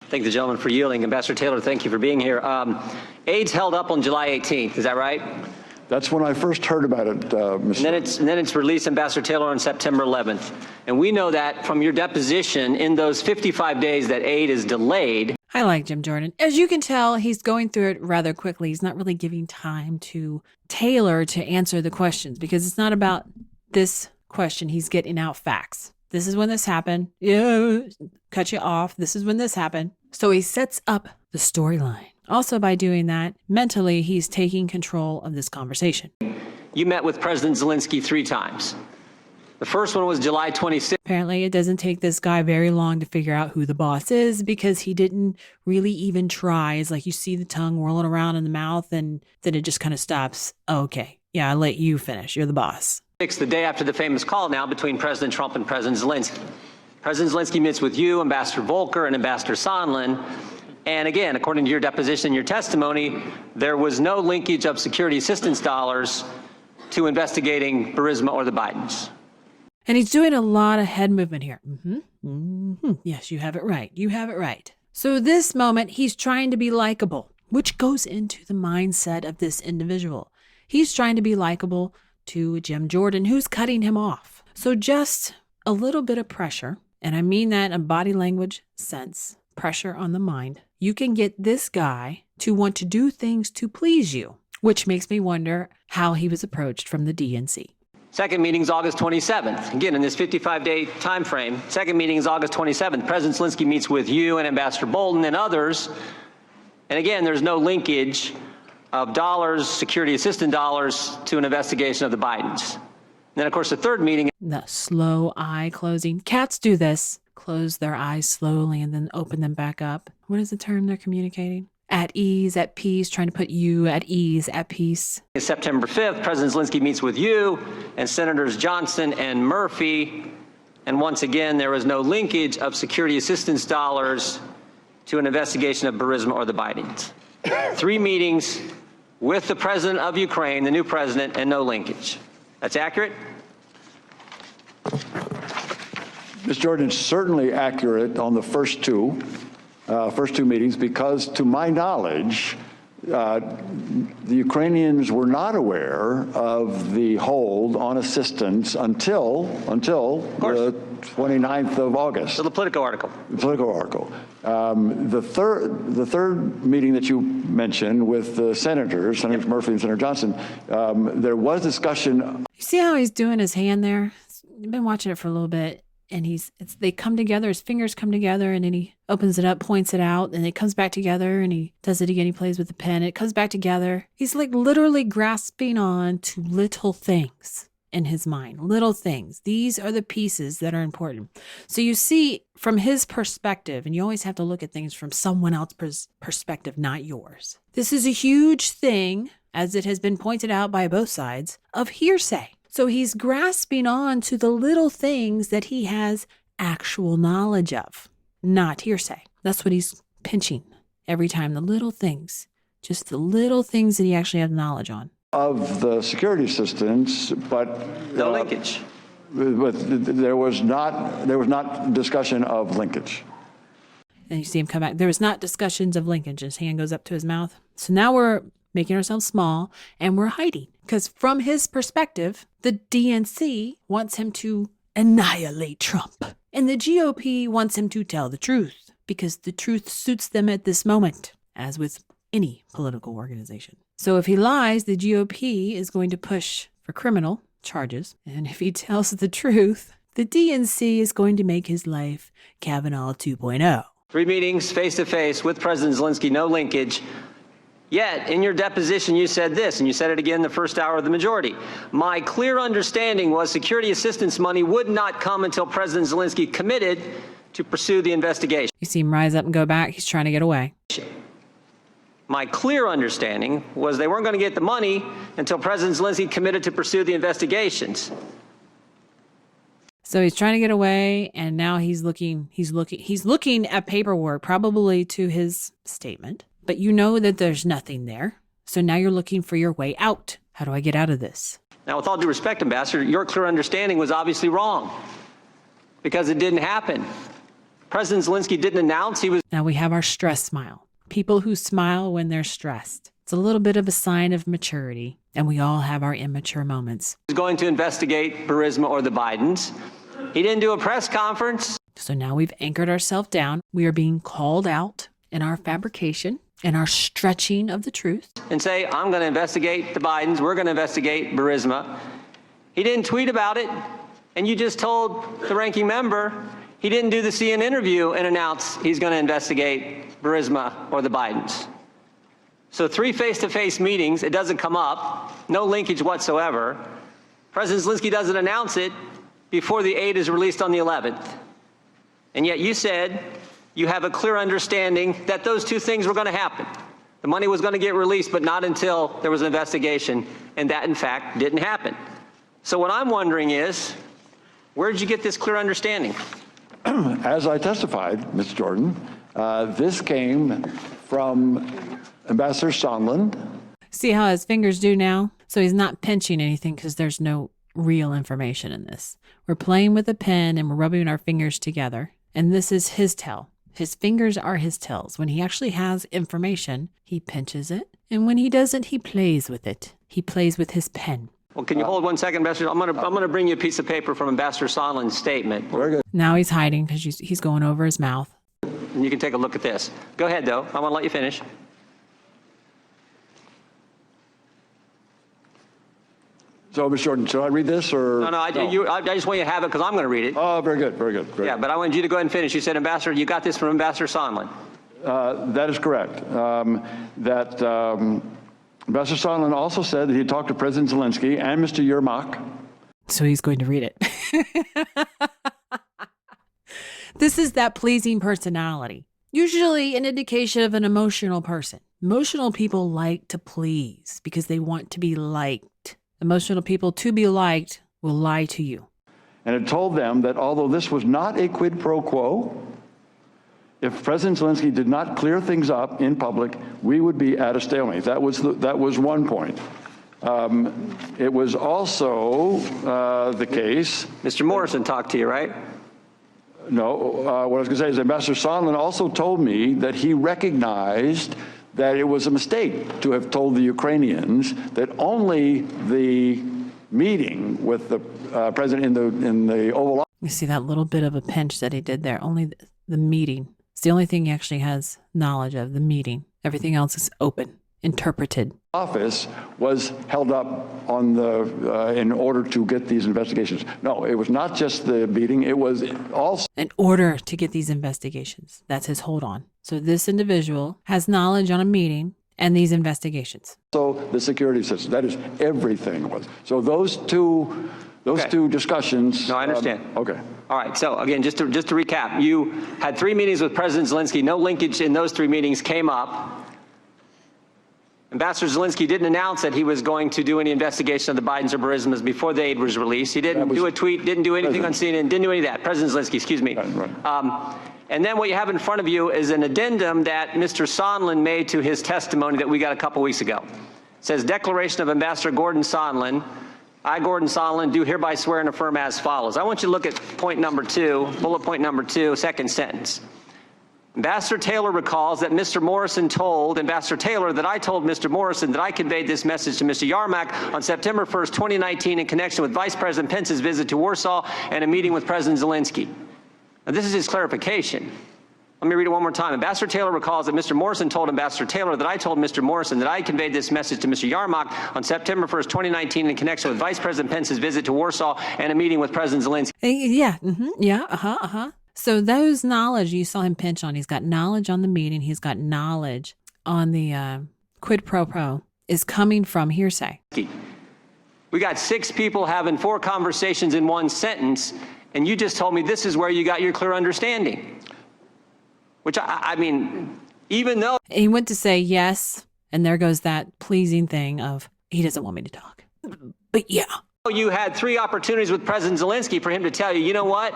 Thank the gentleman for yielding. Ambassador Taylor, thank you for being here. Aid's held up on July 18th, is that right? That's when I first heard about it, Mr. And then it's released, Ambassador Taylor, on September 11th. And we know that from your deposition, in those 55 days that aid is delayed. I like Jim Jordan. As you can tell, he's going through it rather quickly. He's not really giving time to Taylor to answer the questions because it's not about this question. He's getting out facts. This is when this happened. Yeah, cut you off. This is when this happened. So he sets up the storyline. Also, by doing that, mentally, he's taking control of this conversation. You met with President Zelensky 3 times. The first one was July 26th. Apparently, it doesn't take this guy very long to figure out who the boss is because he didn't really even try. It's like you see the tongue whirling around in the mouth and then it just kind of stops. Oh, okay, yeah, I'll let you finish. You're the boss. The day after the famous call now between President Trump and President Zelensky. President Zelensky meets with you, Ambassador Volker, and Ambassador Sondland. And again, according to your deposition and your testimony, there was no linkage of security assistance dollars to investigating Burisma or the Bidens. And he's doing a lot of head movement here. Yes, you have it right. You have it right. So this moment, he's trying to be likable, which goes into the mindset of this individual. He's trying to be likable to Jim Jordan, who's cutting him off. So just a little bit of pressure, and I mean that in body language sense, pressure on the mind. You can get this guy to want to do things to please you, which makes me wonder how he was approached from the DNC. Second meeting is August 27th. Again, in this 55-day time frame, second meeting is August 27th. President Zelensky meets with you and Ambassador Bolton and others. And again, there's no linkage of dollars, security assistance dollars, to an investigation of the Bidens. And then, of course, the third meeting. The slow eye closing. Cats do this. Close their eyes slowly and then open them back up. What is the term they're communicating? At ease, at peace, trying to put you at ease, at peace. September 5th, President Zelensky meets with you and Senators Johnson and Murphy. And once again, there was no linkage of security assistance dollars to an investigation of Burisma or the Bidens. 3 meetings with the president of Ukraine, the new president, and no linkage. That's accurate? Ms. Jordan, certainly accurate on the first two meetings, because to my knowledge, the Ukrainians were not aware of the hold on assistance until the 29th of August. So the Politico article. The Politico article. The third meeting that you mentioned with the senators, Senators Murphy and Senator Johnson, there was discussion. You see how he's doing his hand there? You've been watching it for a little bit. And they come together, his fingers come together, and then he opens it up, points it out, and it comes back together, and he does it again. He plays with the pen. It comes back together. He's like literally grasping on to little things in his mind, little things. These are the pieces that are important. So you see from his perspective, and you always have to look at things from someone else's perspective, not yours. This is a huge thing, as it has been pointed out by both sides, of hearsay. So he's grasping on to the little things that he has actual knowledge of, not hearsay. That's what he's pinching every time, the little things, just the little things that he actually has knowledge on. Of the security assistance, but no linkage. But there was not discussion of linkage. And you see him come back. There was not discussions of linkage. His hand goes up to his mouth. So now we're making ourselves small and we're hiding. Because from his perspective, the DNC wants him to annihilate Trump. And the GOP wants him to tell the truth because the truth suits them at this moment, as with any political organization. So if he lies, the GOP is going to push for criminal charges. And if he tells the truth, the DNC is going to make his life Kavanaugh 2.0. 3 meetings face-to-face with President Zelensky, no linkage. Yet, in your deposition, you said this, and you said it again the first hour of the majority. My clear understanding was security assistance money would not come until President Zelensky committed to pursue the investigation. You see him rise up and go back. He's trying to get away. My clear understanding was they weren't going to get the money until President Zelensky committed to pursue the investigations. So he's trying to get away, and now he's looking at paperwork, probably to his statement. But you know that there's nothing there. So now you're looking for your way out. How do I get out of this? Now, with all due respect, Ambassador, your clear understanding was obviously wrong because it didn't happen. President Zelensky didn't announce he was Now we have our stress smile. People who smile when they're stressed. It's a little bit of a sign of maturity, and we all have our immature moments. going to investigate Burisma or the Bidens. He didn't do a press conference. So now we've anchored ourselves down. We are being called out in our fabrication and our stretching of the truth. And say, I'm going to investigate the Bidens. We're going to investigate Burisma. He didn't tweet about it. And you just told the ranking member he didn't do the CNN interview and announce he's going to investigate Burisma or the Bidens. So 3 face-to-face meetings, it doesn't come up, no linkage whatsoever. President Zelensky doesn't announce it before the aid is released on the 11th. And yet you said you have a clear understanding that those 2 things were going to happen. The money was going to get released, but not until there was an investigation, and that, in fact, didn't happen. So what I'm wondering is, where did you get this clear understanding? As I testified, Mr. Jordan, this came from Ambassador Sondland. See how his fingers do now? So he's not pinching anything because there's no real information in this. We're playing with a pen and we're rubbing our fingers together. And this is his tell. His fingers are his tells. When he actually has information, he pinches it. And when he doesn't, he plays with it. He plays with his pen. Well, can you hold 1 second, Ambassador? I'm going to bring you a piece of paper from Ambassador Sondland's statement. Very good. Now he's hiding because he's going over his mouth. And you can take a look at this. Go ahead, though. I want to let you finish. So, Mr. Jordan, should I read this or? No, I just want you to have it because I'm going to read it. Oh, very good, very good. Yeah, but I wanted you to go ahead and finish. You said, Ambassador, you got this from Ambassador Sondland. That is correct. Ambassador Sondland also said that he talked to President Zelensky and Mr. Yermak. So he's going to read it. This is that pleasing personality. Usually an indication of an emotional person. Emotional people like to please because they want to be liked. Emotional people, to be liked, will lie to you. And it told them that although this was not a quid pro quo, if President Zelensky did not clear things up in public, we would be at a stalemate. That was one point. It was also the case. Mr. Morrison talked to you, right? No, what I was going to say is Ambassador Sondland also told me that he recognized that it was a mistake to have told the Ukrainians that only the meeting with the president in the Oval Office. You see that little bit of a pinch that he did there? Only the meeting. It's the only thing he actually has knowledge of, the meeting. Everything else is open, interpreted. Office was held up on in order to get these investigations. No, it was not just the meeting. It was also in order to get these investigations. That's his hold on. So this individual has knowledge on a meeting and these investigations. the security system. That is everything it was. So those two discussions. No, I understand. Okay. All right. So again, just to recap, you had 3 meetings with President Zelensky. No linkage in those 3 meetings came up. Ambassador Zelensky didn't announce that he was going to do any investigation of the Bidens or Burismas before the aid was released. He didn't do a tweet, didn't do anything on CNN, didn't do any of that. President Zelensky, excuse me. Right. And then what you have in front of you is an addendum that Mr. Sondland made to his testimony that we got a couple weeks ago. It says, Declaration of Ambassador Gordon Sondland. I, Gordon Sondland, do hereby swear and affirm as follows. I want you to look at point number 2, bullet point number 2, second sentence. Ambassador Taylor recalls that Mr. Morrison told Ambassador Taylor that I told Mr. Morrison that I conveyed this message to Mr. Yermak on September 1st, 2019 in connection with Vice President Pence's visit to Warsaw and a meeting with President Zelensky. Now, this is his clarification. Let me read it one more time. Ambassador Taylor recalls that Mr. Morrison told Ambassador Taylor that I told Mr. Morrison that I conveyed this message to Mr. Yermak on September 1st, 2019 in connection with Vice President Pence's visit to Warsaw and a meeting with President Zelensky. Yeah. So those knowledge you saw him pinch on, he's got knowledge on the meeting, he's got knowledge on the quid pro quo, is coming from hearsay. We got 6 people having 4 conversations in one sentence, and you just told me this is where you got your clear understanding. Which, I mean, even though he went to say yes, and there goes that pleasing thing of, he doesn't want me to talk. But yeah. You had 3 opportunities with President Zelensky for him to tell you, you know what?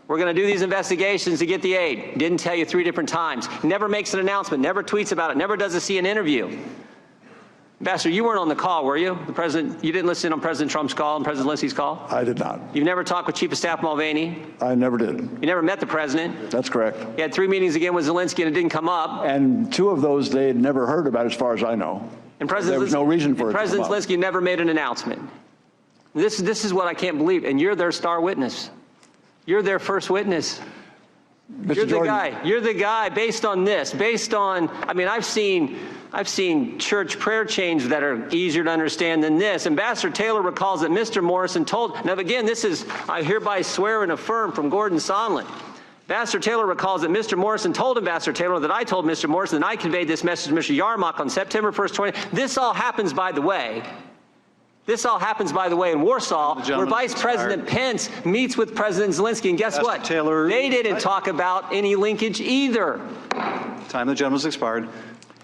We're going to do these investigations to get the aid. Didn't tell you 3 different times. Never makes an announcement, never tweets about it, never does a CNN interview. Ambassador, you weren't on the call, were you? You didn't listen on President Trump's call and President Zelensky's call? I did not. You've never talked with Chief of Staff Mulvaney? I never did. You never met the president? That's correct. You had 3 meetings again with Zelensky and it didn't come up. And 2 of those they had never heard about, as far as I know. And President There was no reason for it to come President up. Zelensky never made an announcement. This is what I can't believe. And you're their star witness. You're their first witness. Mr. You're the Jordan, guy. You're the guy based on this. Based on, I mean, I've seen church prayer chains that are easier to understand than this. Ambassador Taylor recalls that Mr. Morrison told, now again, this is, I hereby swear and affirm from Gordon Sondland. Ambassador Taylor recalls that Mr. Morrison told Ambassador Taylor that I told Mr. Morrison that I conveyed this message to Mr. Yarmouk on September 1st, 20. This all happens, by the way. This all happens, by the way, in Warsaw, where Vice President Pence meets with President Zelensky. And guess what? Taylor, they didn't talk about any linkage either. Time of the gentleman's expired.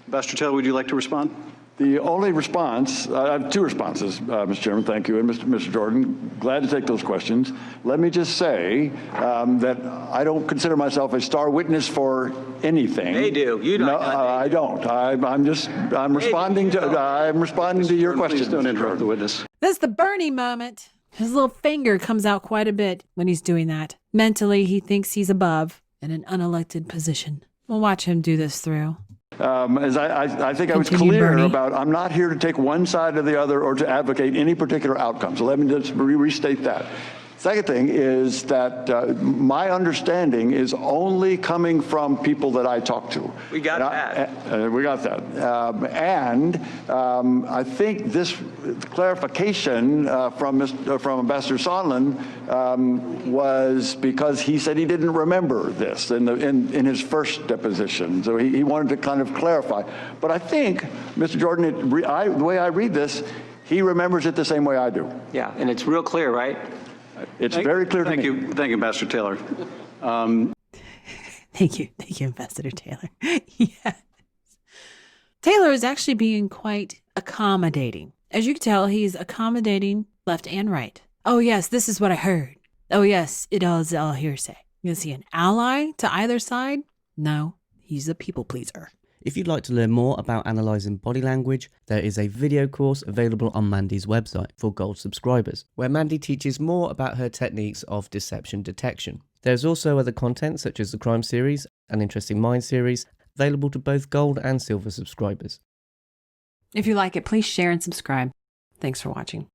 Ambassador Taylor, would you like to respond? the only response, I have 2 responses, Mr. Chairman, thank you, and Mr. Jordan, glad to take those questions. Let me just say that I don't consider myself a star witness for anything. They do. You don't. No, I don't. I'm responding to your question. Please don't interrupt the witness. That's the Bernie moment. His little finger comes out quite a bit when he's doing that. Mentally, he thinks he's above in an unelected position. We'll watch him do this through. As I think I was Continue, clear Bernie. about, I'm not here to take one side or the other or to advocate any particular outcome. So let me just restate that. Second thing is that my understanding is only coming from people that I talk to. We got that. We got that. I think this clarification from Ambassador Sondland was because he said he didn't remember this in his first deposition. So he wanted to kind of clarify. But I think, Mr. Jordan, the way I read this, he remembers it the same way I do. Yeah, and it's real clear, right? It's very clear to me. Thank you, Ambassador Taylor. Thank you, Ambassador Taylor. Yes. Taylor is actually being quite accommodating. As you can tell, he's accommodating left and right. Oh, yes, this is what I heard. Oh, yes, it is all hearsay. Is he an ally to either side? No, he's a people pleaser. If you'd like to learn more about analysing body language, there is a video course available on Mandy's website for Gold subscribers, where Mandy teaches more about her techniques of deception detection. There's also other content such as the Crime series and Interesting Minds series, available to both Gold and Silver subscribers. If you like it, please share and subscribe. Thanks for watching.